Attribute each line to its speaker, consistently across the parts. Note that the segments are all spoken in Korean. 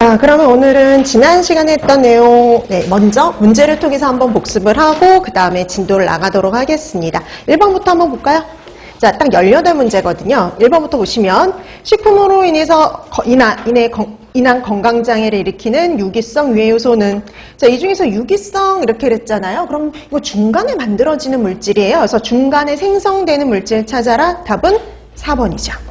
Speaker 1: 자, 그러면 오늘은 지난 시간에 했던 내용, 먼저 문제를 통해서 한번 복습을 하고 그 다음에 진도를 나가도록 하겠습니다. 1번부터 한번 볼까요? 자, 딱 18문제거든요. 1번부터 보시면 식품으로 인해서 인한 건강장애를 일으키는 유기성 유해 요소는, 자, 이 중에서 유기성 이렇게 그랬잖아요. 그럼 이거 중간에 만들어지는 물질이에요. 그래서 중간에 생성되는 물질 찾아라. 답은 4번이죠.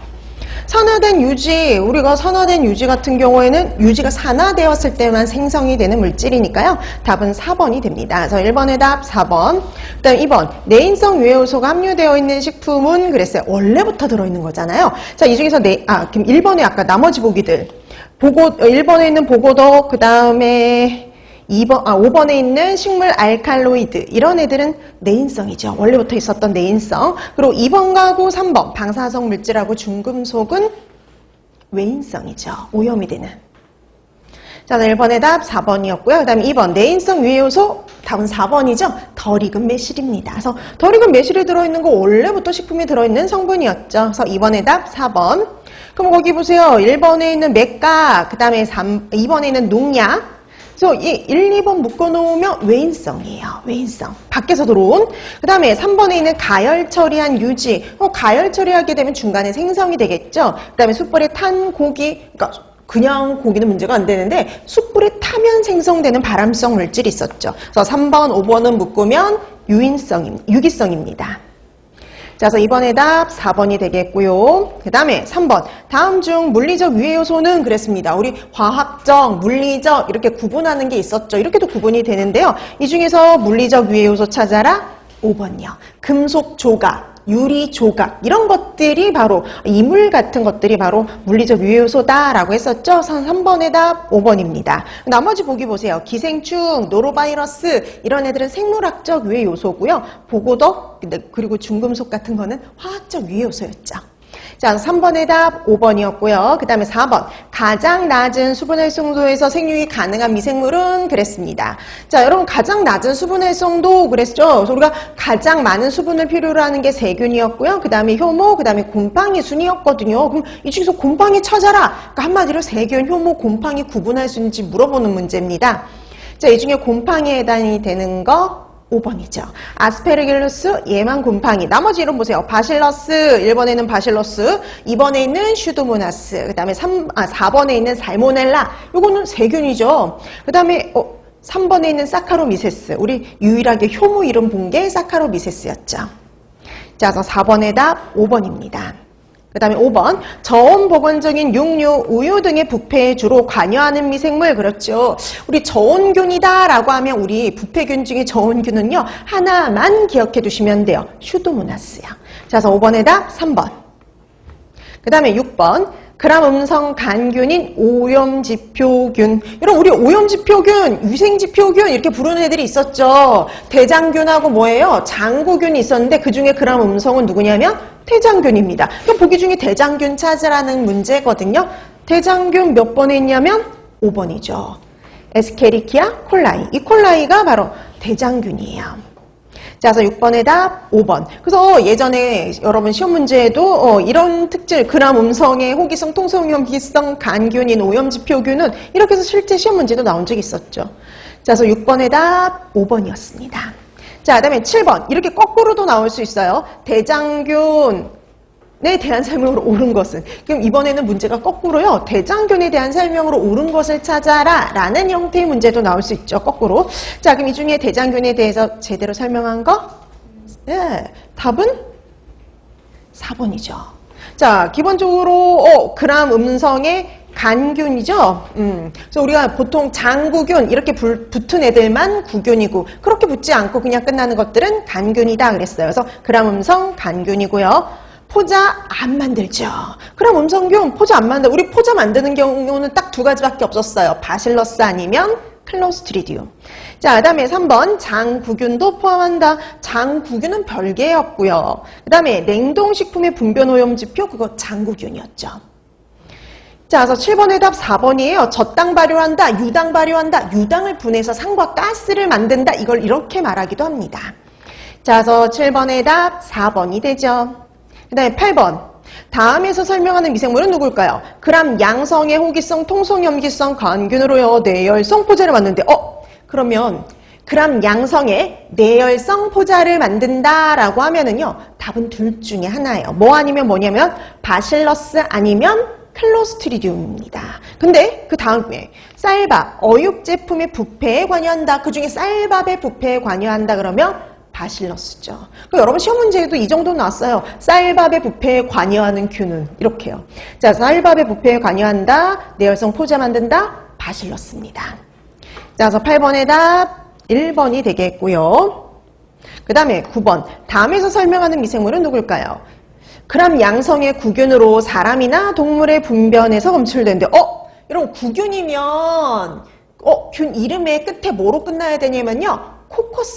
Speaker 1: 산화된 유지, 우리가 산화된 유지 같은 경우에는 유지가 산화되었을 때만 생성이 되는 물질이니까요. 답은 4번이 됩니다. 그래서 1번의 답 4번. 그 다음 2번, 내인성 유해 요소가 함유되어 있는 식품은 그랬어요. 원래부터 들어있는 거잖아요. 자, 이 중에서 그럼 1번에 아까 나머지 보기들. 1번에 있는 보고도, 그 다음에 5번에 있는 식물 알칼로이드, 이런 애들은 내인성이죠. 원래부터 있었던 내인성. 그리고 2번하고 3번 방사성 물질하고 중금속은 외인성이죠. 오염이 되는. 자, 1번의 답 4번이었고요. 그 다음에 2번 내인성 유해 요소, 답은 4번이죠. 덜 익은 매실입니다. 그래서 덜 익은 매실이 들어있는 거 원래부터 식품에 들어있는 성분이었죠. 그래서 2번의 답 4번. 그럼 거기 보세요. 1번에 있는 맥가, 그 다음에 2번에 있는 농약. 그래서 이 1, 2번 묶어놓으면 외인성이에요. 외인성. 밖에서 들어온. 그 다음에 3번에 있는 가열 처리한 유지. 가열 처리하게 되면 중간에 생성이 되겠죠. 그 다음에 숯불에 탄 고기, 그러니까 그냥 고기는 문제가 안 되는데 숯불에 타면 생성되는 발암성 물질이 있었죠. 그래서 3번, 5번은 묶으면 유기성입니다. 자, 그래서 이번에 답 4번이 되겠고요. 그 다음에 3번. 다음 중 물리적 유해 요소는 그랬습니다. 우리 화학적, 물리적 이렇게 구분하는 게 있었죠. 이렇게도 구분이 되는데요. 이 중에서 물리적 유해 요소 찾아라. 5번이요. 금속 조각, 유리 조각 이런 것들이 바로 이물 같은 것들이 바로 물리적 유해 요소다라고 했었죠. 3번의 답 5번입니다. 나머지 보기 보세요. 기생충, 노로바이러스 이런 애들은 생물학적 유해 요소고요. 보고덕 그리고 중금속 같은 거는 화학적 유해 요소였죠. 자, 3번의 답 5번이었고요. 그 다음에 4번. 가장 낮은 수분 활성도에서 생육이 가능한 미생물은 그랬습니다. 자, 여러분 가장 낮은 수분 활성도 그랬죠. 그래서 우리가 가장 많은 수분을 필요로 하는 게 세균이었고요. 그 다음에 효모, 그 다음에 곰팡이 순이었거든요. 그럼 이 중에서 곰팡이 찾아라. 그러니까 한마디로 세균, 효모, 곰팡이 구분할 수 있는지 물어보는 문제입니다. 자, 이 중에 곰팡이에 해당이 되는 거 5번이죠. 아스페르길루스, 예만 곰팡이. 나머지 이름 보세요. 바실러스, 1번에는 바실러스, 2번에 있는 슈도모나스, 그 다음에 4번에 있는 살모넬라. 요거는 세균이죠. 그 다음에 3번에 있는 사카로미세스. 우리 유일하게 효모 이름 본 게 사카로미세스였죠. 자, 그래서 4번의 답 5번입니다. 그 다음에 5번. 저온보건적인 육류, 우유 등의 부패에 주로 관여하는 미생물. 그렇죠. 우리 저온균이다 라고 하면 우리 부패균 중에 저온균은요. 하나만 기억해 두시면 돼요. 슈도모나스요. 자, 그래서 5번의 답 3번. 그 다음에 6번. 그람 음성 간균인 오염지표균. 여러분 우리 오염지표균, 유생지표균 이렇게 부르는 애들이 있었죠. 대장균하고 뭐예요? 장구균이 있었는데 그중에 그람 음성은 누구냐면 태장균입니다. 보기 중에 대장균 찾으라는 문제거든요. 대장균 몇 번에 있냐면 5번이죠. 에스케리키아 콜라이. 이 콜라이가 바로 대장균이에요. 자, 그래서 6번의 답 5번. 그래서 예전에 여러분 시험 문제에도 이런 특질, 그람 음성의 호기성, 통성염기성, 간균인, 오염지표균은 이렇게 해서 실제 시험 문제도 나온 적이 있었죠. 자, 그래서 6번의 답 5번이었습니다. 자, 그 다음에 7번. 이렇게 거꾸로도 나올 수 있어요. 대장균에 대한 설명으로 옳은 것은. 그럼 이번에는 문제가 거꾸로요. 대장균에 대한 설명으로 옳은 것을 찾아라 라는 형태의 문제도 나올 수 있죠. 거꾸로. 자, 그럼 이 중에 대장균에 대해서 제대로 설명한 거? 네, 답은 4번이죠. 자, 기본적으로 그람 음성의 간균이죠. 그래서 우리가 보통 장구균 이렇게 붙은 애들만 구균이고 그렇게 붙지 않고 그냥 끝나는 것들은 간균이다 그랬어요. 그래서 그람 음성 간균이고요. 포자 안 만들죠. 그럼 음성균 포자 안 만들. 우리 포자 만드는 경우는 딱 두 가지밖에 없었어요. 바실러스 아니면 클로스트리디움. 자, 그 다음에 3번 장구균도 포함한다. 장구균은 별개였고요. 그 다음에 냉동식품의 분변오염지표 그거 장구균이었죠. 자, 그래서 7번의 답 4번이에요. 젖당 발효한다, 유당 발효한다, 유당을 분해서 산과 가스를 만든다. 이걸 이렇게 말하기도 합니다. 자, 그래서 7번의 답 4번이 되죠. 그 다음에 8번. 다음에서 설명하는 미생물은 누굴까요? 그람 양성의 호기성, 통성, 염기성, 간균으로요. 내열성 포자를 만드는데 그러면 그람 양성의 내열성 포자를 만든다라고 하면은요. 답은 둘 중에 하나예요. 뭐 아니면 뭐냐면 바실러스 아니면 클로스트리디움입니다. 근데 그 다음에 쌀밥, 어육 제품의 부패에 관여한다. 그 중에 쌀밥의 부패에 관여한다 그러면 바실러스죠. 그러니까 여러분 시험 문제에도 이 정도 나왔어요. 쌀밥의 부패에 관여하는 균은 이렇게요. 자, 쌀밥의 부패에 관여한다. 내열성 포자 만든다. 바실러스입니다. 자, 그래서 8번의 답 1번이 되겠고요. 그 다음에 9번. 다음에서 설명하는 미생물은 누굴까요? 그람 양성의 구균으로 사람이나 동물의 분변에서 검출되는데 여러분 구균이면 균 이름의 끝에 뭐로 끝나야 되냐면요. 코커스